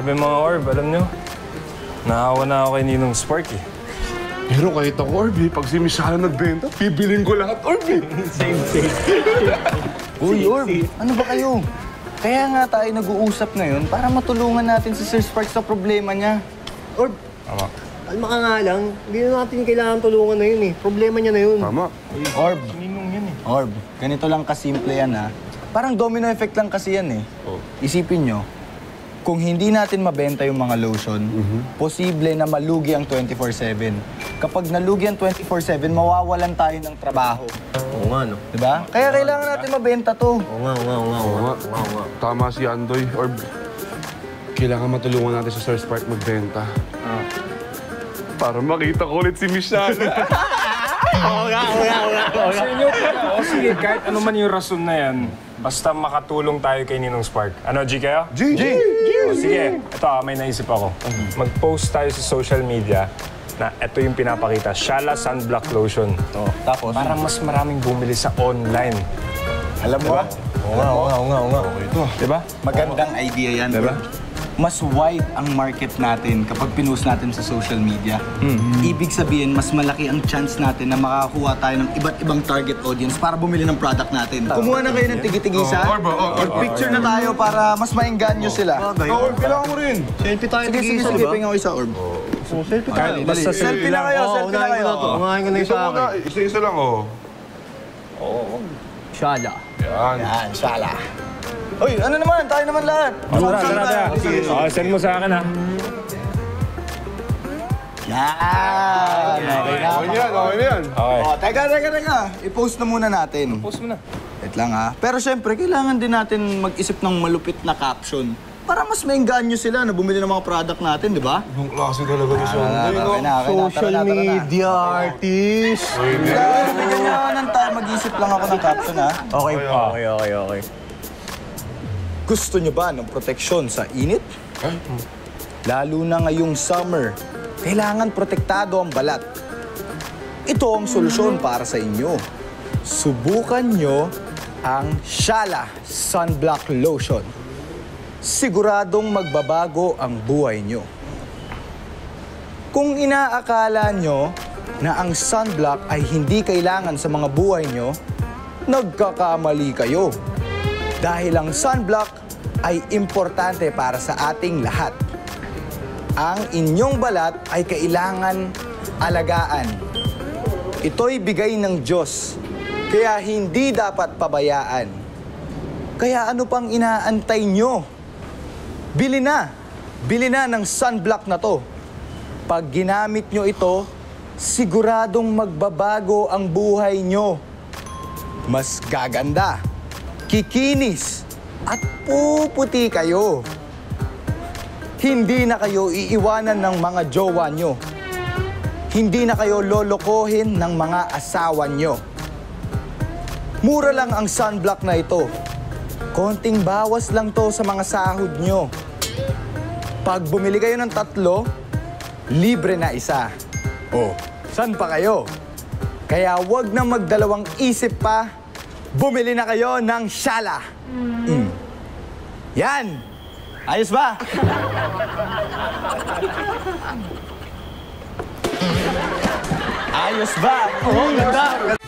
Grabe mga Orb, alam nyo. Nakawa na ako kay Ninong Spark eh. Pero kahit ako, Orb, pag si Michelle nagbenta, bibiling ko lahat, Orb. Same. Uy, Orb, ano ba kayo? Kaya nga tayo nag-uusap ngayon para matulungan natin si Sir Spark sa problema niya. Orb, Tama. kalma ka nga lang. Hindi na natin kailangan tulungan na yun eh. Problema niya na yun. Tama. Orb, Ninong yan eh. Orb, ganito lang kasimple yan ha. Parang domino effect lang kasi yan eh. Isipin nyo, kung hindi natin mabenta yung mga lotion, posible na malugi ang 24/7. Kapag nalugi ang 24/7, mawawalan tayo ng trabaho. Oo nga, no? Diba? Kaya kailangan natin mabenta to. Oo nga. Tama si Andoy, Orb. Kailangan matulungan natin si Sir Spark magbenta. Para makita ko ulit si Michelle. Oo nga. Sa inyo pala. O sige, kahit ano man yung rason na yan, basta makatulong tayo kay Ninong Spark. Ano, G kayo? G! O sige, ito may naisip ako. Mag-post tayo sa social media na ito yung pinapakita, Shala Sunblock Lotion. Tapos, Para mas maraming bumili sa online. alam mo ba? Oo nga. Diba? Magandang idea yan. Diba? Mas wide ang market natin kapag pinost natin sa social media. Ibig sabihin, mas malaki ang chance natin na makakuha tayo ng iba't ibang target audience para bumili ng product natin. Kumuha na kayo ng tigi-tigisa. Picture na tayo para mas maengganyo sila. Orb, kailangan mo rin. Selfie tayo Sige, pahinga ko isa, Orb. Selfie tayo. Basta Selfie na kayo, selfie na kayo. Unahin ko na yung sa akin. Isa-isa lang, oh. Shala. Yan, sala. Uy, ano naman? Tayo naman lahat. Tara. Send mo sa akin ha. Yan! Okay na. Okay na yan. Okay. Oh, teka. I-post na muna natin. Post mo na. Wait lang ha. Pero syempre, kailangan din natin mag-isip ng malupit na caption. Para mas maengganyo sila na bumili ng mga product natin, di ba? Yung klase talaga ni Sean. Okay na. Social media artist. Ganyan tayo. Mag-isip lang ako ng caption ha. Okay. Gusto nyo ba ng proteksyon sa init? Lalo na ngayong summer, kailangan protektado ang balat. Ito ang solusyon para sa inyo. Subukan nyo ang Shala Sunblock Lotion. Siguradong magbabago ang buhay nyo. Kung inaakala nyo na ang sunblock ay hindi kailangan sa mga buhay nyo, nagkakamali kayo. Dahil ang sunblock ay importante para sa ating lahat. Ang inyong balat ay kailangan alagaan. Ito'y bigay ng Diyos, kaya hindi dapat pabayaan. Kaya ano pang inaantay nyo? Bili na ng sunblock na to. Pag ginamit nyo ito, siguradong magbabago ang buhay nyo. Mas gaganda, kikinis, at puputi kayo. Hindi na kayo iiwanan ng mga jowa nyo. Hindi na kayo lolokohin ng mga asawa nyo. Mura lang ang sunblock na ito. Konting bawas lang to sa mga sahod nyo. Pag bumili kayo ng 3, libre na isa. Oh, saan pa kayo? Kaya wag na magdalawang isip pa. Bumili na kayo ng Shala. Yan! Ayos ba? Ayos ba? Oo, ganda!